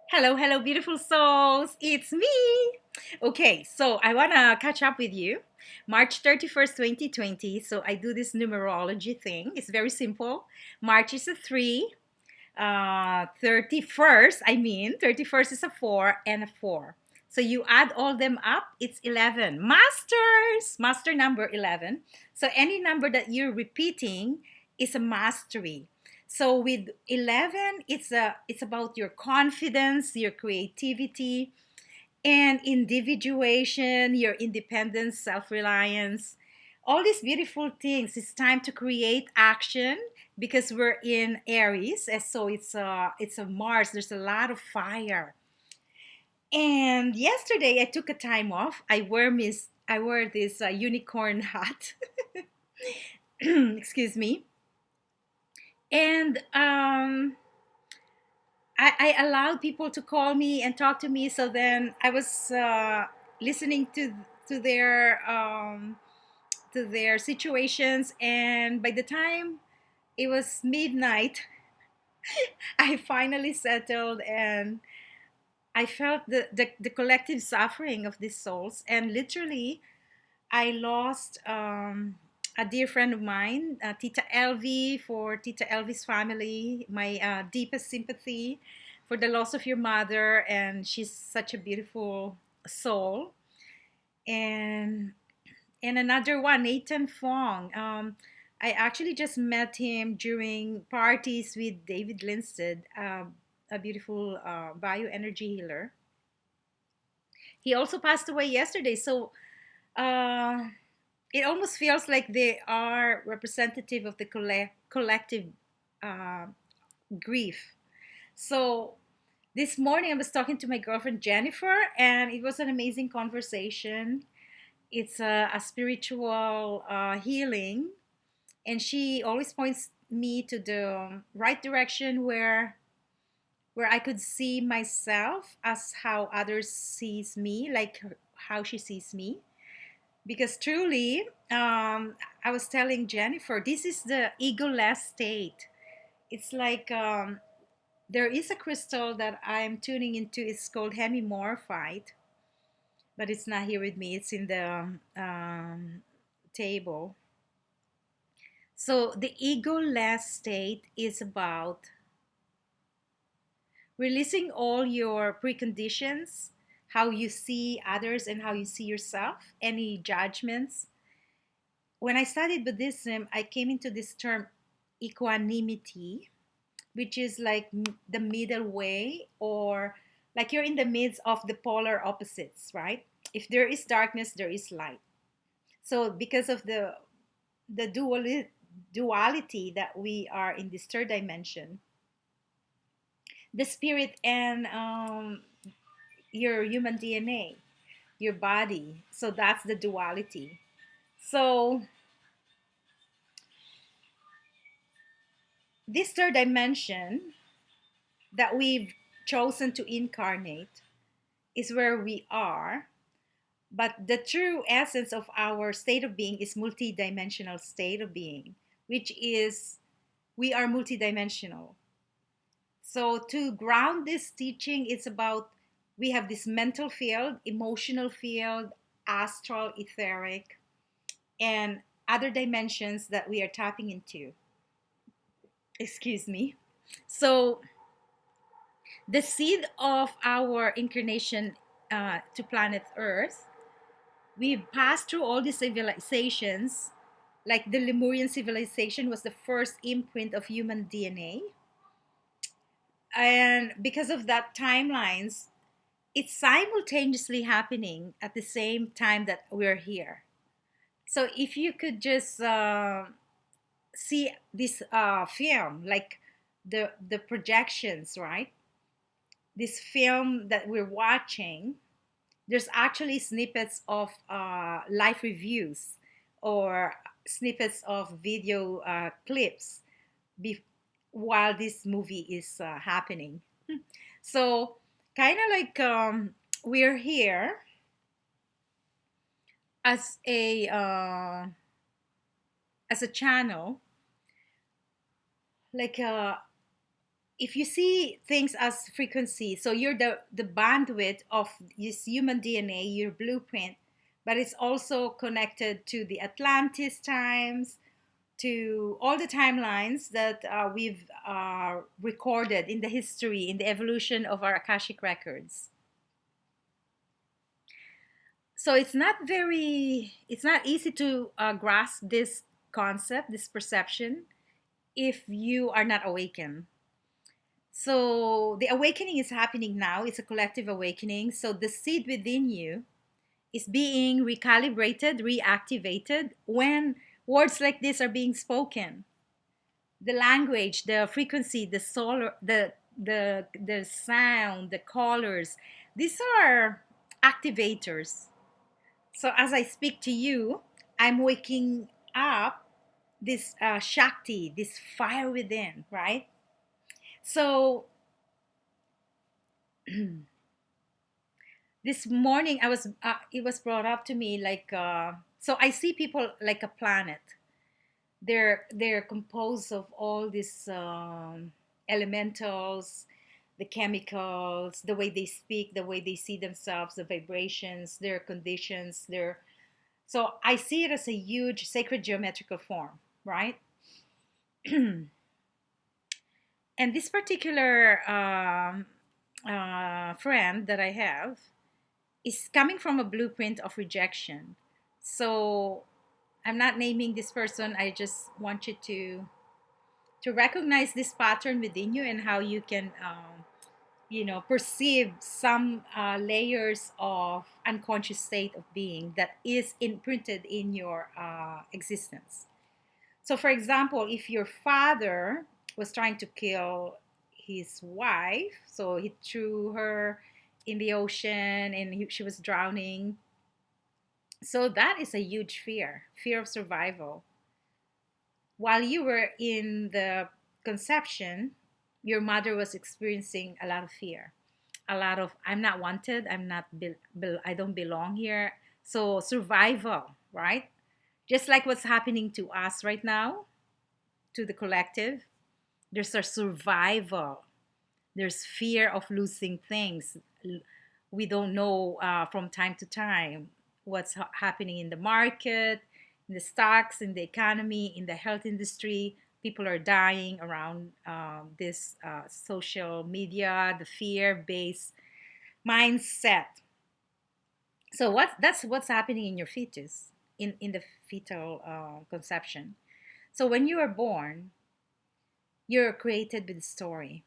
Hello, hello, beautiful souls. It's me. Okay, so I want to catch up with you. March 31st, 2020. So I do this numerology thing. It's very simple. March is a 3. 31st, 31st is a 4 and a 4. So you add all them up, it's 11. Master number 11. So any number that you're repeating is a mastery. So with 11, it's about your confidence, your creativity, and individuation, your independence, self-reliance, all these beautiful things. It's time to create action because we're in Aries, and so it's a Mars. There's a lot of fire. And yesterday I took a time off. I wear this unicorn hat. Excuse me. And I allowed people to call me and talk to me. So then I was listening to their to their situations, and by the time it was midnight, I finally settled, and I felt the collective suffering of these souls. And literally, I lost a dear friend of mine, Tita Elvi. For Tita Elvi's family, my deepest sympathy for the loss of your mother. And she's such a beautiful soul. And another one, Nathan Fong. I actually just met him during parties with David Linstead, a beautiful bioenergy healer. He also passed away yesterday. So uh, it almost feels like they are representative of the collective uh, grief. So this morning I was talking to my girlfriend Jennifer, and it was an amazing conversation. It's a spiritual healing, and she always points me to the right direction where I could see myself as how others sees me, like how she sees me. Because truly, I was telling Jennifer, this is the egoless state. It's like there is a crystal that I'm tuning into. It's called hemimorphite, but it's not here with me. It's in the table. So the egoless state is about releasing all your preconditions, how you see others and how you see yourself, any judgments. When I studied Buddhism, I came into this term equanimity, which is like the middle way, or like you're in the midst of the polar opposites, right? If there is darkness, there is light. So because of the duality that we are in this third dimension, the spirit and your human DNA, your body. So that's the duality. So this third dimension that we've chosen to incarnate is where we are, but the true essence of our state of being is multidimensional state of being, which is we are multidimensional. So to ground this teaching, it's about we have this mental field, emotional field, astral, etheric, and other dimensions that we are tapping into. Excuse me. So the seed of our incarnation to planet Earth, we've passed through all these civilizations. Like the Lemurian civilization was the first imprint of human DNA. And because of that timelines, it's simultaneously happening at the same time that we're here. So if you could just see this film, like the projections, right? This film that we're watching, there's actually snippets of live reviews or snippets of video clips be- while this movie is happening. So, kind of like we're here as a channel, like if you see things as frequency, so you're the bandwidth of this human DNA, your blueprint, but it's also connected to the Atlantis times, to all the timelines that we've recorded in the history, in the evolution of our Akashic records. So it's not easy to grasp this concept, this perception, if you are not awakened. So the awakening is happening now. It's a collective awakening. So the seed within you is being recalibrated, reactivated when words like this are being spoken. The language, the frequency, the solar, the sound, the colors, these are activators. So as I speak to you, I'm waking up this Shakti, this fire within, right? So this morning I was it was brought up to me like so I see people like a planet. They're composed of all these elementals, the chemicals, the way they speak, the way they see themselves, the vibrations, their conditions, their so I see it as a huge sacred geometrical form, right? And this particular friend that I have is coming from a blueprint of rejection. So I'm not naming this person. I just want you to recognize this pattern within you and how you can perceive some layers of unconscious state of being that is imprinted in your existence. So for example, if your father was trying to kill his wife, so he threw her in the ocean and she was drowning. So that is a huge fear of survival. While you were in the conception, your mother was experiencing a lot of fear, a lot of I'm not wanted, I don't belong here. So survival, right? Just like what's happening to us right now, to the collective, there's a survival. There's fear of losing things. We don't know from time to time what's happening in the market, in the stocks, in the economy, in the health industry. People are dying around this social media, the fear-based mindset. So that's what's happening in your fetus, in the fetal conception. So when you are born, you're created with a story,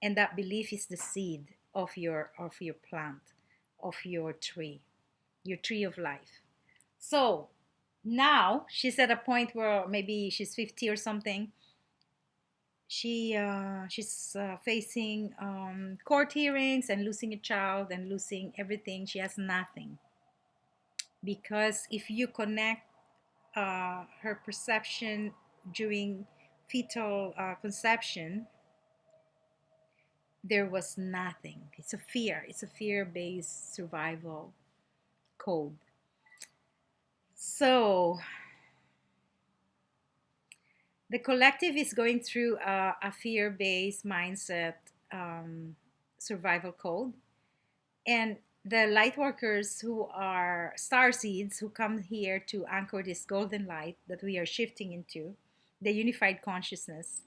and that belief is the seed of your plant, of your tree of life. So now she's at a point where maybe she's 50 or something. She's facing court hearings and losing a child and losing everything. She has nothing, because if you connect her perception during fetal conception, there was nothing. It's a fear. It's a fear-based survival code. So the collective is going through a fear-based mindset survival code, and the light workers who are star seeds who come here to anchor this golden light that we are shifting into, the unified consciousness,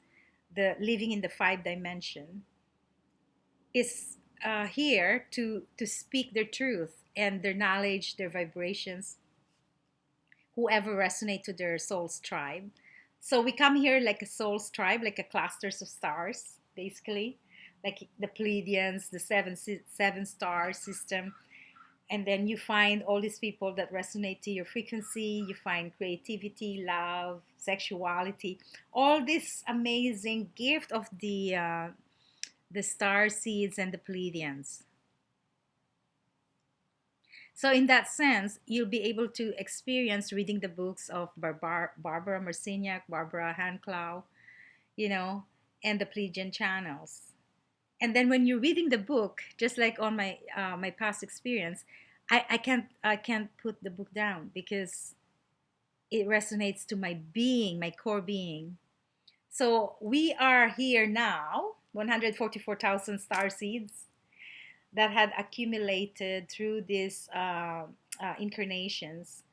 the living in the 5 dimension, is here to speak their truth and their knowledge, their vibrations, whoever resonate to their soul's tribe. So we come here like a soul's tribe, like a clusters of stars, basically, like the Pleiadians, the seven star system. And then you find all these people that resonate to your frequency. You find creativity, love, sexuality, all this amazing gift of the star seeds and the Pleiadians. So in that sense, you'll be able to experience reading the books of Barbara Marciniak, Barbara Hanclau, and the Pleiadian channels. And then when you're reading the book, just like on my past experience, I can't put the book down because it resonates to my being, my core being. So we are here now, 144,000 star seeds that had accumulated through these incarnations.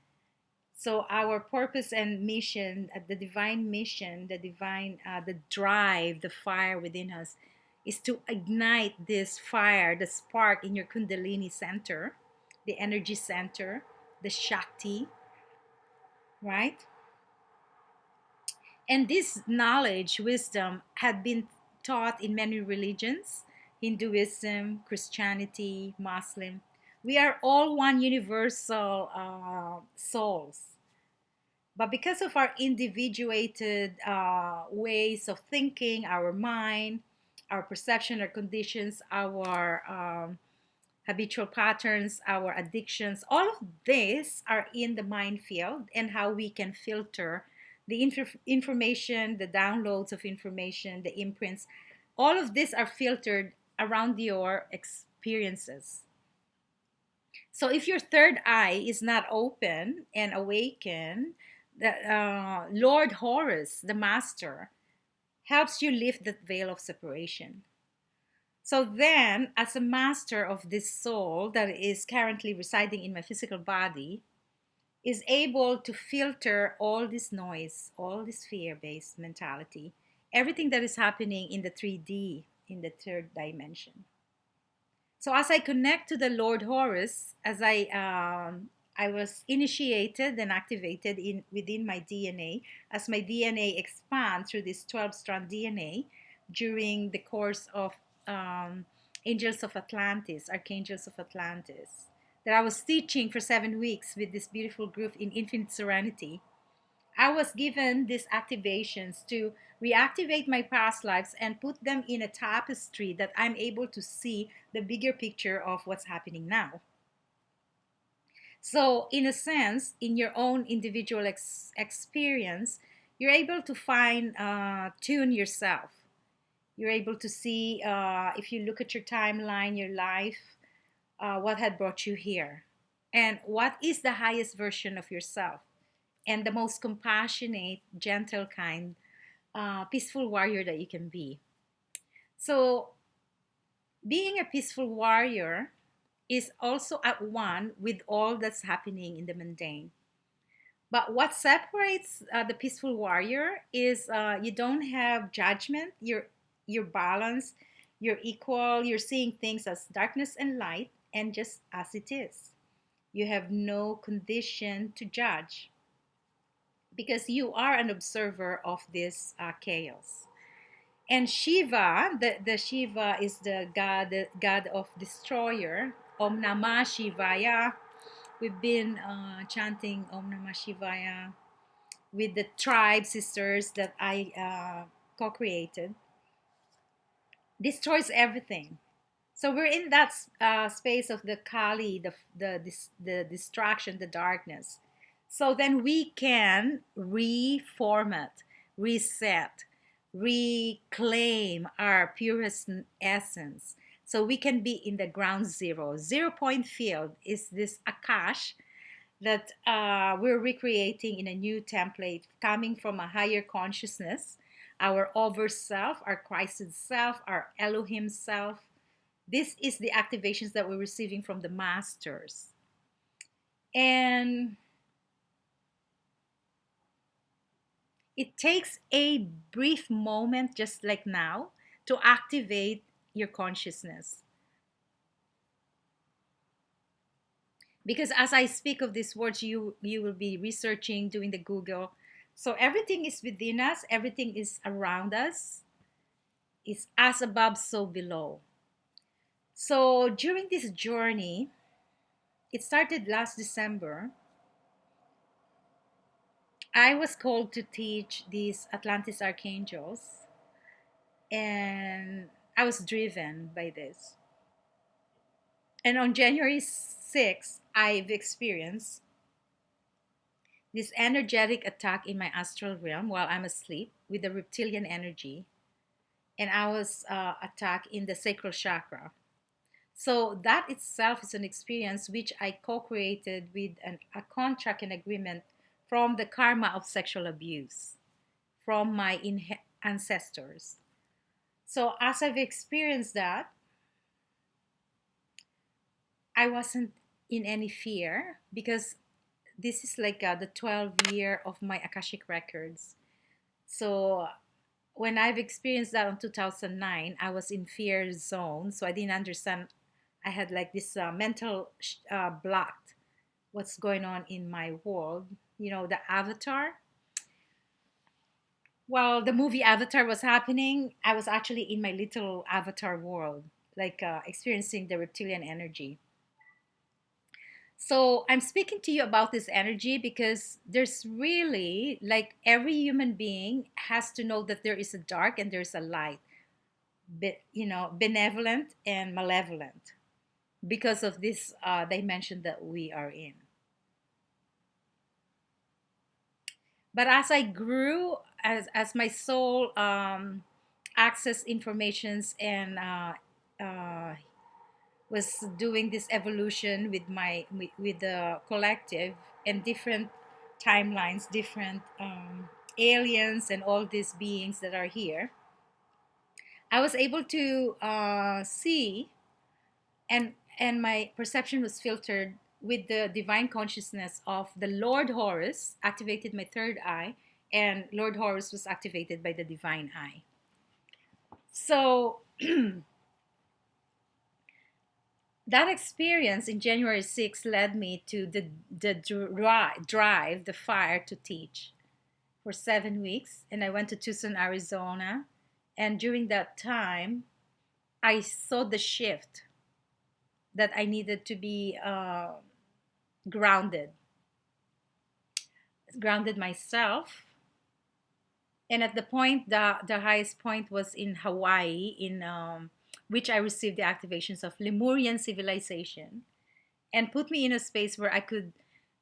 So our purpose and mission, the divine mission, the divine, the drive, the fire within us, is to ignite this fire, the spark in your Kundalini center, the energy center, the Shakti, right? And this knowledge, wisdom, had been taught in many religions: Hinduism, Christianity, Muslim. We are all one universal souls. But because of our individuated ways of thinking, our mind, our perception, our conditions, our habitual patterns, our addictions, all of these are in the mind field, and how we can filter the information, the downloads of information, the imprints. All of these are filtered around your experiences. So if your third eye is not open and awakened, the Lord Horus, the master, helps you lift that veil of separation. So then, as a master of this soul that is currently residing in my physical body, is able to filter all this noise, all this fear-based mentality, everything that is happening in the 3D, in the third dimension. So as I connect to the Lord Horus, as I was initiated and activated in within my DNA, as my DNA expands through this 12-strand DNA during the course of Angels of Atlantis, Archangels of Atlantis, that I was teaching for 7 weeks with this beautiful group in Infinite Serenity. I was given these activations to reactivate my past lives and put them in a tapestry that I'm able to see the bigger picture of what's happening now. So, in a sense, in your own individual experience, you're able to tune yourself. You're able to see, if you look at your timeline, your life, what had brought you here, and what is the highest version of yourself, and the most compassionate, gentle, kind, peaceful warrior that you can be. So, being a peaceful warrior is also at one with all that's happening in the mundane. But what separates the peaceful warrior is you don't have judgment. You're balanced. You're equal. You're seeing things as darkness and light, and just as it is. You have no condition to judge, because you are an observer of this chaos. And Shiva, the Shiva is the god of destroyer. Om Namah Shivaya. We've been chanting Om Namah Shivaya with the tribe sisters that I co-created. Destroys everything. So we're in that space of the Kali, the distraction, the darkness. So then we can reformat, reset, reclaim our purest essence. So we can be in the ground zero. 0 point field is this Akash that we're recreating in a new template coming from a higher consciousness, our over self, our Christed self, our Elohim self. This is the activations that we're receiving from the masters. And it takes a brief moment, just like now, to activate your consciousness. Because as I speak of these words, you will be researching, doing the Google. So everything is within us, everything is around us. It's as above, so below. So during this journey, it started last December. I was called to teach these Atlantis Archangels, and I was driven by this. And on January 6th, I've experienced this energetic attack in my astral realm while I'm asleep with the reptilian energy, and I was attacked in the sacral chakra. So that itself is an experience which I co-created with a contract and agreement from the karma of sexual abuse, from my ancestors. So as I've experienced that, I wasn't in any fear because this is like the 12 year of my Akashic records. So when I've experienced that in 2009, I was in fear zone. So I didn't understand. I had like this mental block what's going on in my world. You know, the avatar. While the movie Avatar was happening, I was actually in my little avatar world, like experiencing the reptilian energy. So I'm speaking to you about this energy because there's really, like, every human being has to know that there is a dark and there's a light, benevolent and malevolent, because of this dimension that we are in. But as I grew, as my soul accessed informations and was doing this evolution with with the collective and different timelines, different aliens and all these beings that are here, I was able to see, and my perception was filtered with the divine consciousness of the Lord Horus activated my third eye, and Lord Horus was activated by the divine eye. So that experience in January 6th led me to drive, the fire to teach for 7 weeks. And I went to Tucson, Arizona. And during that time, I saw the shift that I needed to be grounded, grounded myself. And at the point, the highest point was in Hawaii, in which I received the activations of Lemurian civilization, and put me in a space where I could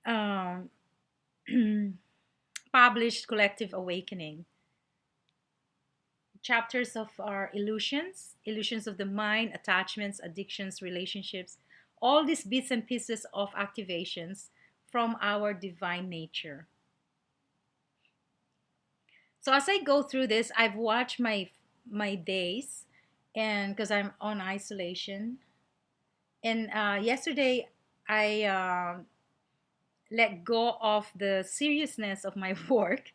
um, publish Collective Awakening, chapters of our illusions, illusions of the mind, attachments, addictions, relationships, all these bits and pieces of activations from our divine nature. So as I go through this, I've watched my days, and because I'm on isolation, and yesterday I let go of the seriousness of my work,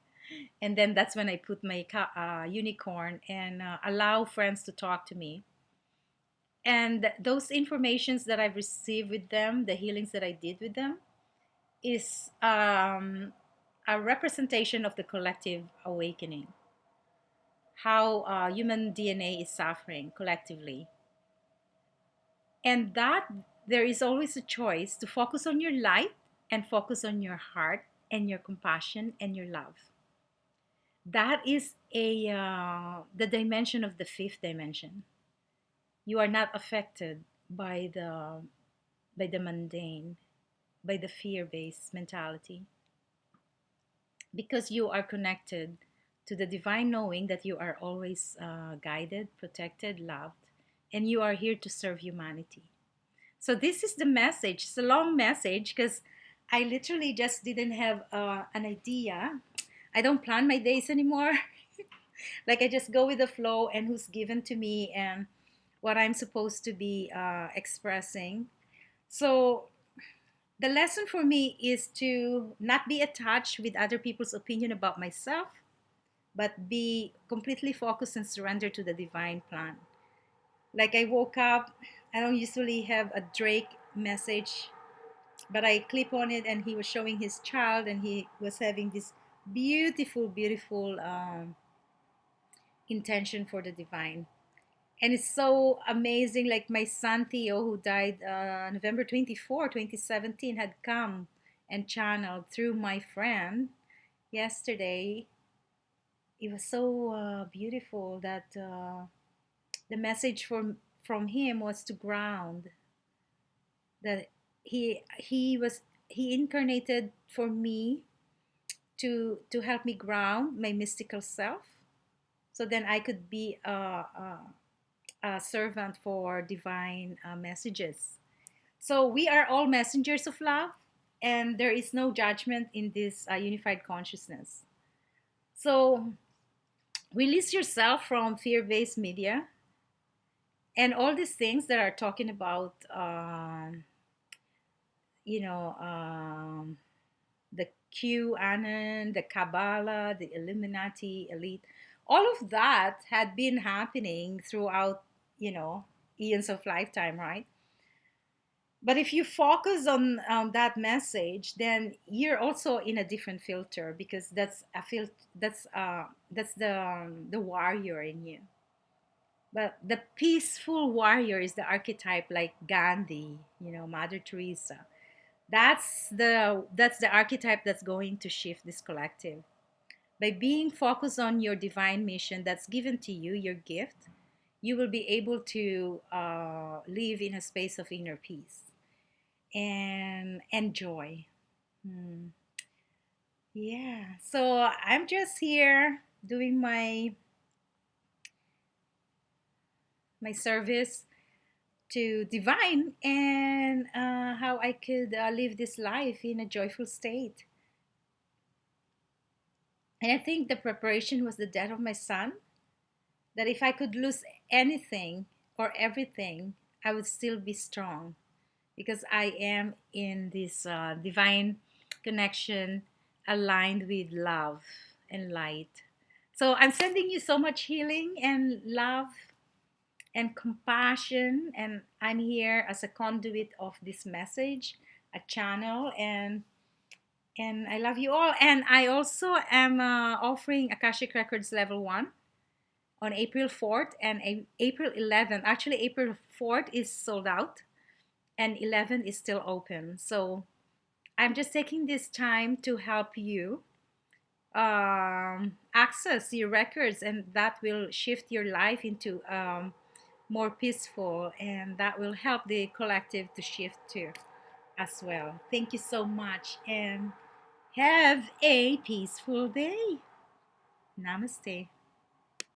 and then that's when I put my unicorn and allow friends to talk to me. And those informations that I've received with them, the healings that I did with them, is a representation of the collective awakening, how human DNA is suffering collectively. And that there is always a choice to focus on your light and focus on your heart and your compassion and your love. That is a the dimension of the fifth dimension. You are not affected by the mundane, by the fear-based mentality, because you are connected to the divine knowing that you are always guided, protected, loved, and you are here to serve humanity. So this is the message. It's a long message because I literally just didn't have an idea. I don't plan my days anymore. Like, I just go with the flow and who's given to me and what I'm supposed to be expressing. So the lesson for me is to not be attached with other people's opinion about myself, but be completely focused and surrender to the divine plan. Like, I woke up, I don't usually have a Drake message, but I clip on it, and he was showing his child, and he was having this beautiful, beautiful intention for the divine. And it's so amazing. Like, my son Theo, who died November 24, 2017, had come and channeled through my friend yesterday. It was so beautiful that the message from him was to ground, that he incarnated for me to help me ground my mystical self, so then I could be a servant for divine messages. So we are all messengers of love, and there is no judgment in this unified consciousness. So release yourself from fear-based media and all these things that are talking about, you know, the QAnon, the Kabbalah, the Illuminati elite. All of that had been happening throughout, you know, eons of lifetime, right? But if you focus on that message, then you're also in a different filter, because that's a that's the warrior in you. But the peaceful warrior is the archetype, like Gandhi, you know, Mother Teresa. That's the archetype that's going to shift this collective. By being focused on your divine mission that's given to you, your gift, you will be able to live in a space of inner peace and joy. Hmm. Yeah. So I'm just here doing my service to divine, and how I could live this life in a joyful state. And I think the preparation was the death of my son. That if I could lose anything or everything, I would still be strong, because I am in this divine connection, aligned with love and light. So I'm sending you so much healing and love and compassion. And I'm here as a conduit of this message, a channel, and I love you all. And I also am offering Akashic Records Level 1 on April 4th and April 11th. Actually, April 4th is sold out and 11th is still open. So I'm just taking this time to help you access your records, and that will shift your life into more peaceful, and that will help the collective to shift too as well. Thank you so much, and have a peaceful day. Namaste.